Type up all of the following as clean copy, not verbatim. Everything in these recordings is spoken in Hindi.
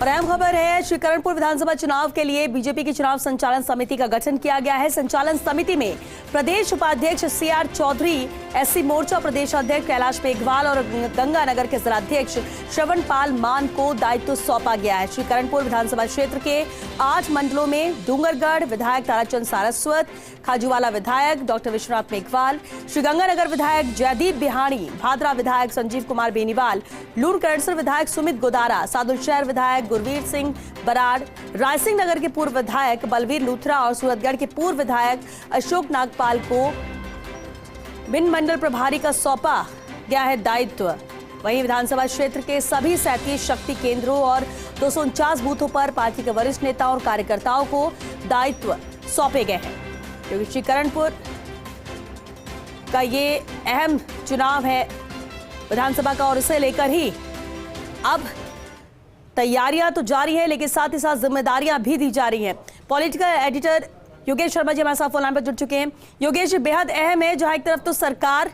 और अहम खबर है, श्रीकरणपुर विधानसभा चुनाव के लिए बीजेपी की चुनाव संचालन समिति का गठन किया गया है। संचालन समिति में प्रदेश उपाध्यक्ष सीआर चौधरी, एससी मोर्चा प्रदेश अध्यक्ष कैलाश मेघवाल और गंगानगर के जिलाध्यक्ष श्रवण पाल मान को दायित्व सौंपा गया है। श्रीकरणपुर विधानसभा क्षेत्र के 8 मंडलों में डूंगरगढ़ विधायक ताराचंद सारस्वत, खाजूवाला विधायक डॉक्टर विश्वनाथ मेघवाल, श्रीगंगानगर विधायक जयदीप बिहाणी, भादरा विधायक संजीव कुमार बेनीवाल, लूणकरणसर विधायक सुमित गोदारा, सादुलशहर विधायक गुरवीर सिंह बराड़, रायसिंह नगर के पूर्व विधायक बलवीर लूथरा और सूरतगढ़ के पूर्व विधायक अशोक नागपाल को भिन्न मंडल प्रभारी का सौंपा गया है दायित्व। वहीं विधानसभा क्षेत्र के सभी 37 शक्ति केंद्रों और 249 बूथों पर पार्टी के वरिष्ठ नेताओं और कार्यकर्ताओं को दायित्व सौंपे गए हैं, क्योंकि श्रीकरणपुर का ये अहम चुनाव है विधानसभा का और इसे लेकर ही अब तैयारियां तो जारी है, लेकिन साथ ही साथ जिम्मेदारियां भी दी जा रही हैं। पॉलिटिकल एडिटर योगेश शर्मा जी हमारे साथ फोन लाइन पर जुड़ चुके हैं। योगेश, बेहद अहम है, जहां एक तरफ तो सरकार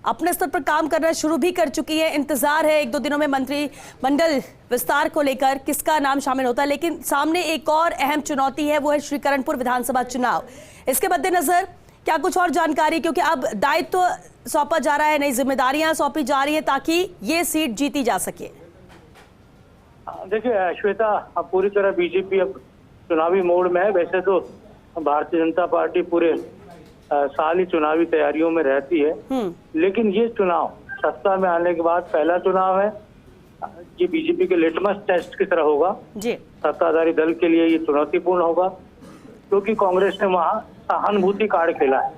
अपने स्तर पर काम करना शुरू भी कर चुकी है, इंतजार है 1-2 दिनों में मंत्रिमंडल विस्तार को लेकर किसका नाम शामिल होता है, लेकिन सामने एक और अहम चुनौती है, वो है श्रीकरणपुर विधानसभा चुनाव। इसके मद्देनजर क्या कुछ और जानकारी, क्योंकि अब दायित्व सौंपा जा रहा है, नई जिम्मेदारियां सौंपी जा रही है ताकि ये सीट जीती जा सके। देखिए श्वेता, अब पूरी तरह बीजेपी अब चुनावी मोड में है। वैसे तो भारतीय जनता पार्टी पूरे साल ही चुनावी तैयारियों में रहती है, लेकिन ये चुनाव सत्ता में आने के बाद पहला चुनाव है। ये बीजेपी के लिटमस टेस्ट की तरह होगा जी। सत्ताधारी दल के लिए ये चुनौतीपूर्ण होगा, क्योंकि कांग्रेस ने वहाँ सहानुभूति कार्ड खेला है।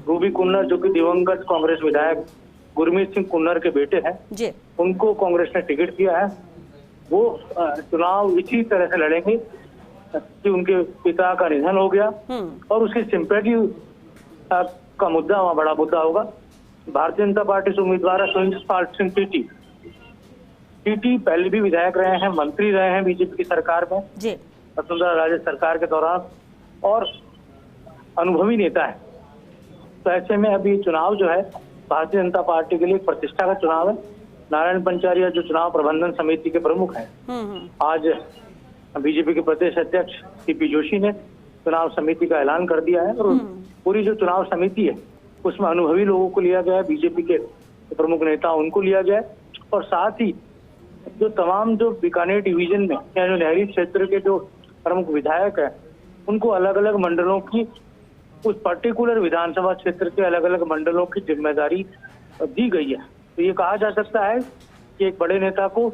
रूबी कुन्नर, जो कि दिवंगत कांग्रेस विधायक गुरमीत सिंह कुन्नर के बेटे हैं जी, उनको कांग्रेस ने टिकट दिया है। वो चुनाव इसी तरह से लड़ेंगे कि उनके पिता का निधन हो गया और उसकी सिंपैथी का मुद्दा वहाँ बड़ा मुद्दा होगा। भारतीय जनता पार्टी से उम्मीदवार है सुरेंद्रपाल सिंह टीटी पहले भी विधायक रहे हैं, मंत्री रहे हैं बीजेपी की सरकार में जी, वसुंधरा राजे सरकार के दौरान, और अनुभवी नेता है। तो ऐसे में अभी चुनाव जो है भारतीय जनता पार्टी के लिए प्रतिष्ठा का चुनाव है। नारायण पंचारिया जो चुनाव प्रबंधन समिति के प्रमुख हैं, आज बीजेपी के प्रदेश अध्यक्ष सीपी जोशी ने चुनाव समिति का ऐलान कर दिया है और पूरी जो चुनाव समिति है उसमें अनुभवी लोगों को लिया गया है, बीजेपी के प्रमुख नेता उनको लिया गया है, और साथ ही जो तमाम जो बीकानेर डिवीजन में या जो नहरी क्षेत्र के जो प्रमुख विधायक है उनको अलग अलग मंडलों की, उस पर्टिकुलर विधानसभा क्षेत्र के अलग अलग मंडलों की जिम्मेदारी दी गई है। तो ये कहा जा सकता है कि एक बड़े नेता को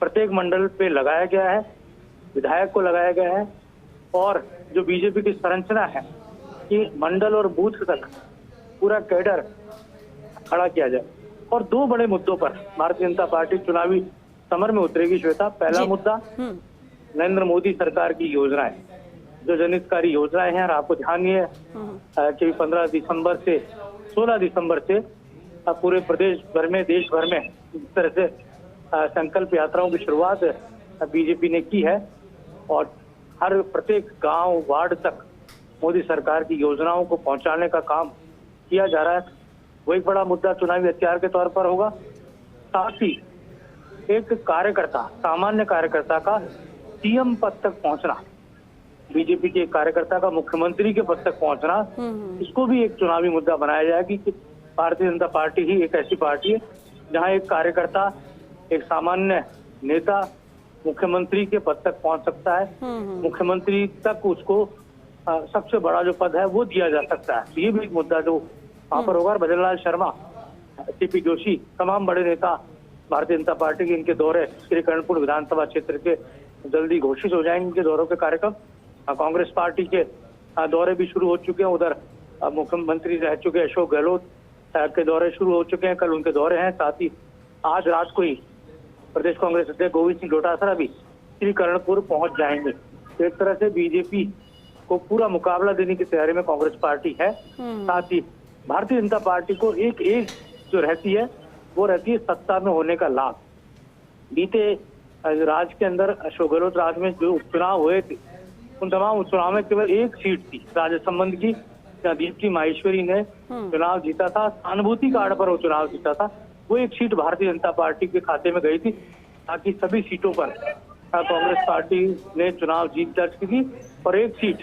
प्रत्येक मंडल पे लगाया गया है, विधायक को लगाया गया है, और जो बीजेपी की संरचना है कि मंडल और बूथ तक पूरा कैडर खड़ा किया जाए। और 2 बड़े मुद्दों पर भारतीय जनता पार्टी चुनावी समर में उतरेगी श्वेता। पहला मुद्दा नरेंद्र मोदी सरकार की योजनाएं, जो जनहितकारी योजनाएं हैं, और आपको ध्यान ये है कि 15 दिसंबर से 16 दिसंबर से पूरे प्रदेश भर में, देश भर में इस तरह से संकल्प यात्राओं की शुरुआत बीजेपी ने की है, और हर प्रत्येक गांव वार्ड तक मोदी सरकार की योजनाओं को पहुंचाने का काम किया जा रहा है। वो एक बड़ा मुद्दा चुनावी हथियार के तौर पर होगा। साथ ही एक कार्यकर्ता, सामान्य कार्यकर्ता का सीएम पद तक पहुंचना, बीजेपी के कार्यकर्ता का मुख्यमंत्री के पद तक पहुंचना, इसको भी एक चुनावी मुद्दा बनाया जाएगा कि भारतीय जनता पार्टी ही एक ऐसी पार्टी है जहां एक कार्यकर्ता, एक सामान्य नेता मुख्यमंत्री के पद तक पहुंच सकता है। मुख्यमंत्री तक उसको सबसे बड़ा जो पद है वो दिया जा सकता है। ये भी एक मुद्दा जो वहां पर होगा। भजनलाल शर्मा, सीपी जोशी, तमाम बड़े नेता भारतीय जनता पार्टी के, इनके दौरे श्रीकरणपुर विधानसभा क्षेत्र के जल्दी घोषित हो जाएंगे, इनके दौरों के कार्यक्रम। कांग्रेस पार्टी के दौरे भी शुरू हो चुके हैं। उधर मुख्यमंत्री रह चुके अशोक गहलोत के दौरे शुरू हो चुके हैं, कल उनके दौरे हैं। साथ ही आज रात को ही प्रदेश कांग्रेस अध्यक्ष गोविंद सिंह डोटासरा भी श्रीकरणपुर पहुंच जाएंगे। तो एक तरह से बीजेपी को पूरा मुकाबला देने की तैयारी में कांग्रेस पार्टी है। साथ ही भारतीय जनता पार्टी को एक जो रहती है वो रहती है सत्ता में होने का लाभ। बीते राज्य के अंदर अशोक गहलोत राज में जो उपचुनाव हुए थे, उन तमाम उपचुनाव में केवल एक सीट थी राज्य संबंध की, जहाँ दीप्ति माहेश्वरी ने चुनाव जीता था, सहानुभूति कार्ड पर वो चुनाव जीता था। वो एक सीट भारतीय जनता पार्टी के खाते में गई थी, ताकि सभी सीटों पर कांग्रेस पार्टी ने चुनाव जीत दर्ज की थी और एक सीट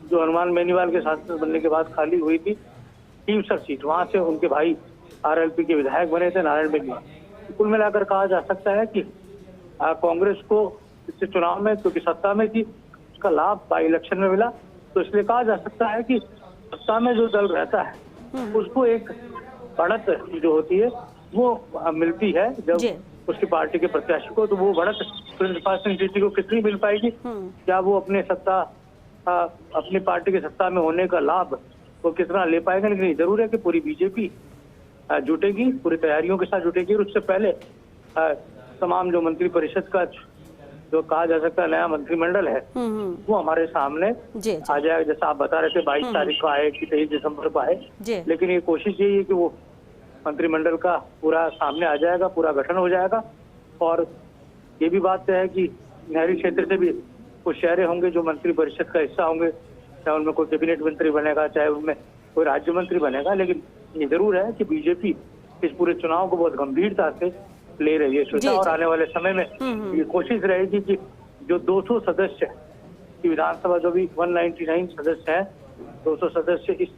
जो हनुमान बेनीवाल के सांसद बनने के बाद खाली हुई थी, टीमसर सीट, वहां से उनके भाई आरएलपी के विधायक बने थे नारायण बेनीवाल। कुल मिलाकर कहा जा सकता है कि कांग्रेस को इससे चुनाव में, क्योंकि सत्ता में थी, उसका लाभ बाई इलेक्शन में मिला। तो इसलिए कहा जा सकता है कि सत्ता में जो दल रहता है उसको एक बढ़त जो होती है वो मिलती है जब उसकी पार्टी के प्रत्याशी को। तो वो बढ़त प्रिंसिपल सिंह टीटी को कितनी मिल पाएगी, क्या वो अपनी पार्टी के सत्ता में होने का लाभ वो कितना ले पाएगा। लेकिन जरूर है कि पूरी बीजेपी जुटेगी, पूरी तैयारियों के साथ जुटेगी। और उससे पहले तमाम जो मंत्री परिषद का जो कहा जा सकता है नया मंत्रिमंडल है वो हमारे सामने आ जाएगा। जैसा आप बता रहे थे 22 तारीख को आए कि 23 दिसंबर को आए, लेकिन ये कोशिश यही है कि वो मंत्रिमंडल का पूरा सामने आ जाएगा, पूरा गठन हो जाएगा। और ये भी बात है कि नहरी क्षेत्र से भी कुछ शहर होंगे जो मंत्री परिषद का हिस्सा होंगे, चाहे उनमें कोई कैबिनेट मंत्री बनेगा, चाहे उनमें कोई राज्य मंत्री बनेगा। लेकिन ये जरूर है कि बीजेपी इस पूरे चुनाव को बहुत गंभीरता से ले रही है श्वेता। और आने वाले समय में ये कोशिश रहेगी कि जो 200 सदस्य की विधानसभा, जो भी 199 सदस्य हैं, 200 सदस्य इस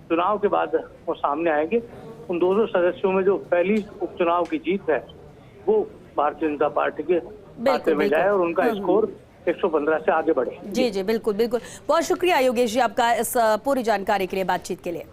चुनाव के बाद वो सामने आएंगे। उन 200 सदस्यों में जो पहली उपचुनाव की जीत है वो भारतीय जनता पार्टी के खाते में जाए और उनका स्कोर 115 से आगे बढ़े। जी बिल्कुल बिल्कुल। बहुत शुक्रिया योगेश जी आपका इस पूरी जानकारी के लिए, बातचीत के लिए।